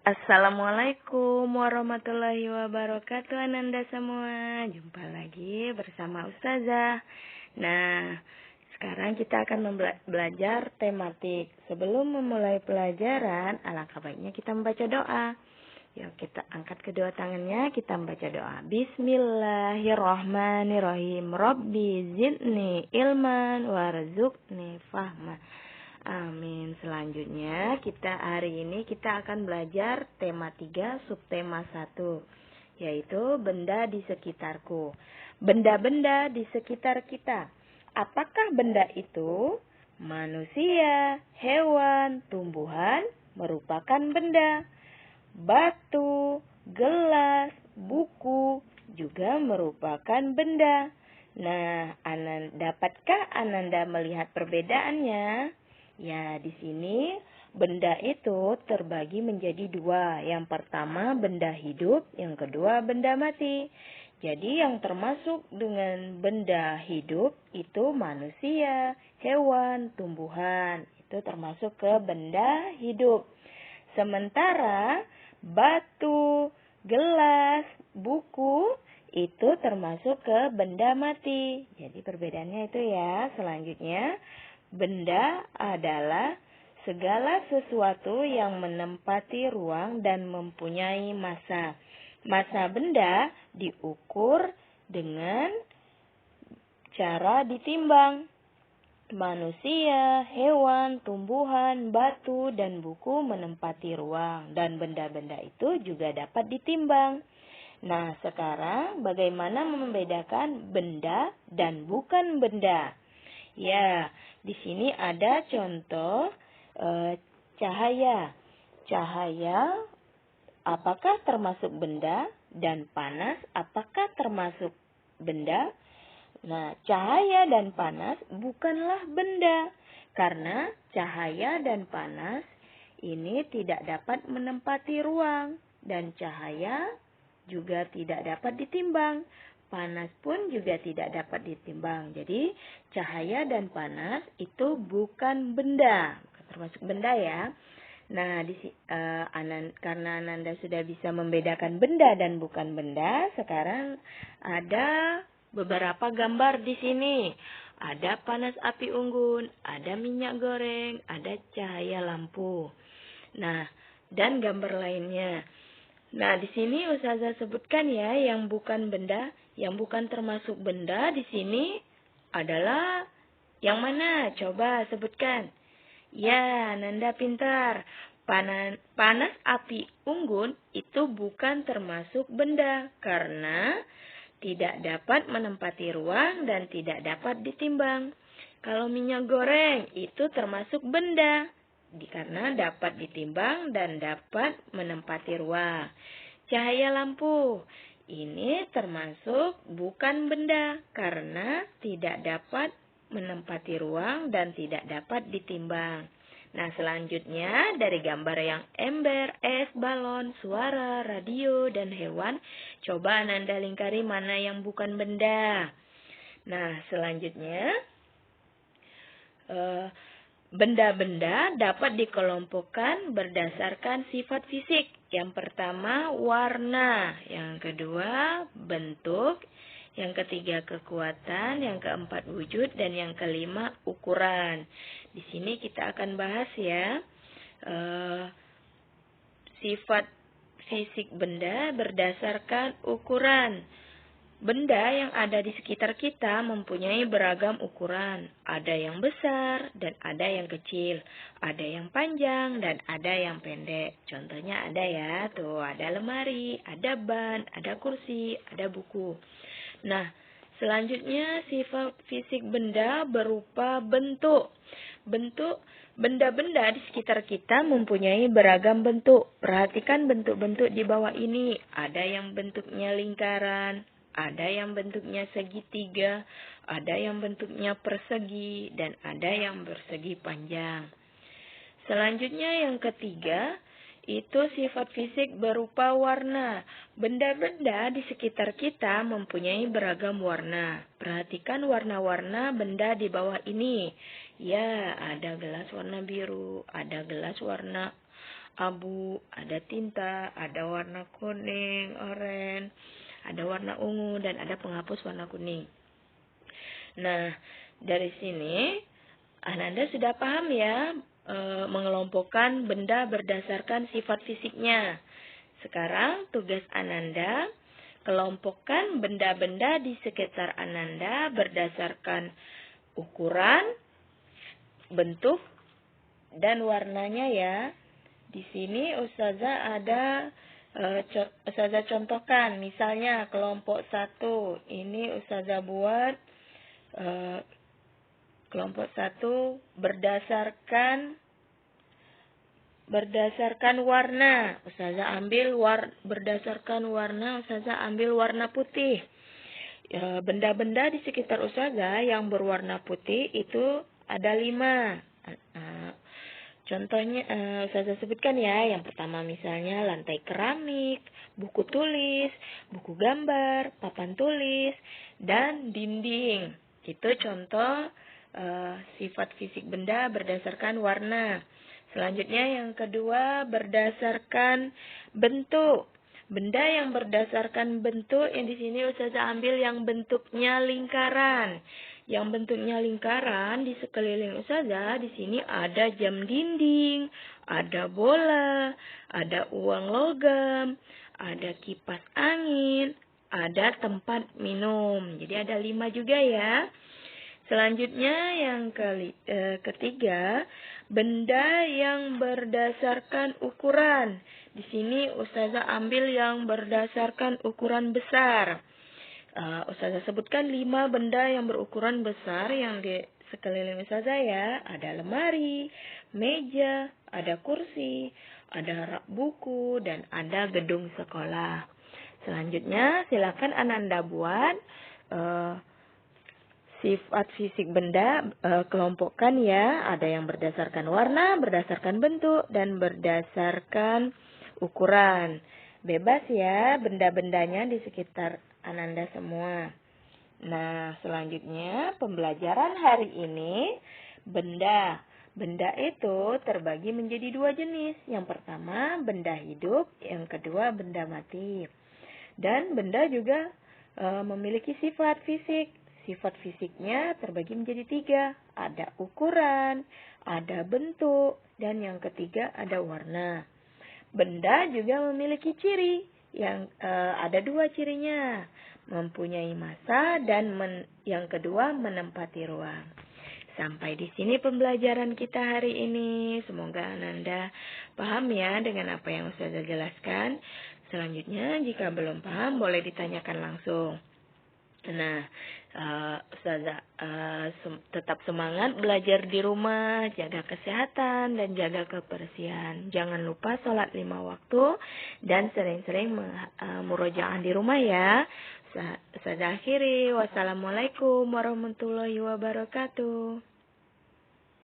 Assalamualaikum warahmatullahi wabarakatuh Ananda semua. Jumpa lagi bersama Ustazah. Nah, sekarang kita akan belajar tematik. Sebelum memulai pelajaran, alangkah baiknya kita membaca doa. Yuk kita angkat kedua tangannya, kita membaca doa. Bismillahirrahmanirrahim. Rabbi zidni ilman warzuqni fahma. Amin. Selanjutnya hari ini kita akan belajar tema 3 subtema 1, yaitu benda di sekitarku. Benda-benda di sekitar kita. Apakah benda itu? Manusia, hewan, tumbuhan merupakan benda. Batu, gelas, buku juga merupakan benda. Nah, dapatkah Ananda melihat perbedaannya? Ya, di sini benda itu terbagi menjadi 2. Yang pertama benda hidup, yang kedua benda mati. Jadi yang termasuk dengan benda hidup itu manusia, hewan, tumbuhan. Itu termasuk ke benda hidup. Sementara batu, gelas, buku itu termasuk ke benda mati. Jadi perbedaannya itu ya. Selanjutnya, benda adalah segala sesuatu yang menempati ruang dan mempunyai massa. Massa benda diukur dengan cara ditimbang. Manusia, hewan, tumbuhan, batu, dan buku menempati ruang. Dan benda-benda itu juga dapat ditimbang. Nah, sekarang bagaimana membedakan benda dan bukan benda? Ya, di sini ada contoh cahaya. Cahaya apakah termasuk benda? Dan panas apakah termasuk benda? Nah, cahaya dan panas bukanlah benda. Karena cahaya dan panas ini tidak dapat menempati ruang. Dan cahaya juga tidak dapat ditimbang. Panas pun juga tidak dapat ditimbang. Jadi cahaya dan panas itu bukan benda, termasuk benda ya. Nah, karena Ananda sudah bisa membedakan benda dan bukan benda, sekarang ada beberapa gambar di sini. Ada panas api unggun, ada minyak goreng, ada cahaya lampu. Nah, dan gambar lainnya. Nah, di sini Ustazah sebutkan ya yang bukan benda, yang bukan termasuk benda di sini adalah yang mana? Coba sebutkan. Ya, Nanda pintar. Panas api unggun itu bukan termasuk benda karena tidak dapat menempati ruang dan tidak dapat ditimbang. Kalau minyak goreng itu termasuk benda karena dapat ditimbang dan dapat menempati ruang. Cahaya lampu ini termasuk bukan benda karena tidak dapat menempati ruang dan tidak dapat ditimbang. Nah, selanjutnya dari gambar yang ember, es, balon, suara, radio, dan hewan, coba Ananda lingkari mana yang bukan benda. Nah, selanjutnya benda-benda dapat dikelompokkan berdasarkan sifat fisik. Yang pertama warna, yang kedua bentuk, yang ketiga kekuatan, yang keempat wujud, dan yang kelima ukuran. Di sini kita akan bahas ya sifat fisik benda berdasarkan ukuran. Benda yang ada di sekitar kita mempunyai beragam ukuran. Ada yang besar dan ada yang kecil. Ada yang panjang dan ada yang pendek. Contohnya ada ya, tuh ada lemari, ada ban, ada kursi, ada buku. Nah, selanjutnya sifat fisik benda berupa bentuk. Benda-benda di sekitar kita mempunyai beragam bentuk. Perhatikan bentuk-bentuk di bawah ini. Ada yang bentuknya lingkaran, ada yang bentuknya segitiga, ada yang bentuknya persegi, dan ada yang bersegi panjang. Selanjutnya yang ketiga, itu sifat fisik berupa warna. Benda-benda di sekitar kita mempunyai beragam warna. Perhatikan warna-warna benda di bawah ini. Ya, ada gelas warna biru, ada gelas warna abu, ada tinta, ada warna kuning, oranye, ada warna ungu, dan ada penghapus warna kuning. Nah, dari sini Ananda sudah paham ya mengelompokkan benda berdasarkan sifat fisiknya. Sekarang tugas Ananda, kelompokkan benda-benda di sekitar Ananda berdasarkan ukuran, bentuk, dan warnanya ya. Di sini Ustazah contohkan, misalnya kelompok 1, ini Ustazah buat kelompok 1 berdasarkan warna. Ustazah ambil berdasarkan warna, Ustazah ambil warna putih. Benda-benda di sekitar Ustazah yang berwarna putih itu ada 5. Contohnya Ustazah sebutkan ya. Yang pertama misalnya lantai keramik, buku tulis, buku gambar, papan tulis, dan dinding. Itu contoh sifat fisik benda berdasarkan warna. Selanjutnya yang kedua berdasarkan bentuk. Benda yang berdasarkan bentuk yang di sini Ustazah ambil yang bentuknya lingkaran. Yang bentuknya lingkaran di sekeliling Ustazah di sini ada jam dinding, ada bola, ada uang logam, ada kipas angin, ada tempat minum. Jadi ada 5 juga ya. Selanjutnya yang ketiga, benda yang berdasarkan ukuran. Di sini Ustazah ambil yang berdasarkan ukuran besar. Ustazah sebutkan 5 benda yang berukuran besar yang di sekeliling Ustazah ya. Ada lemari, meja, ada kursi, ada rak buku, dan ada gedung sekolah. Selanjutnya silakan Ananda buat sifat fisik benda, kelompokkan ya. Ada yang berdasarkan warna, berdasarkan bentuk, dan berdasarkan ukuran. Bebas ya benda-bendanya di sekitar Ananda semua. Nah, selanjutnya pembelajaran hari ini benda. Benda itu terbagi menjadi 2 jenis. Yang pertama benda hidup, yang kedua benda mati. Dan benda juga memiliki sifat fisik. Sifat fisiknya terbagi menjadi 3. Ada ukuran, ada bentuk, dan yang ketiga ada warna. Benda juga memiliki ciri. Yang ada 2 cirinya. Mempunyai massa dan yang kedua menempati ruang. Sampai di sini pembelajaran kita hari ini. Semoga Ananda paham ya dengan apa yang Ustazah jelaskan. Selanjutnya jika belum paham boleh ditanyakan langsung. Nah, Ustazah tetap semangat belajar di rumah, jaga kesehatan dan jaga kebersihan. Jangan lupa sholat 5 waktu dan sering-sering murojaah di rumah ya. Ustazah akhiri, wassalamualaikum warahmatullahi wabarakatuh.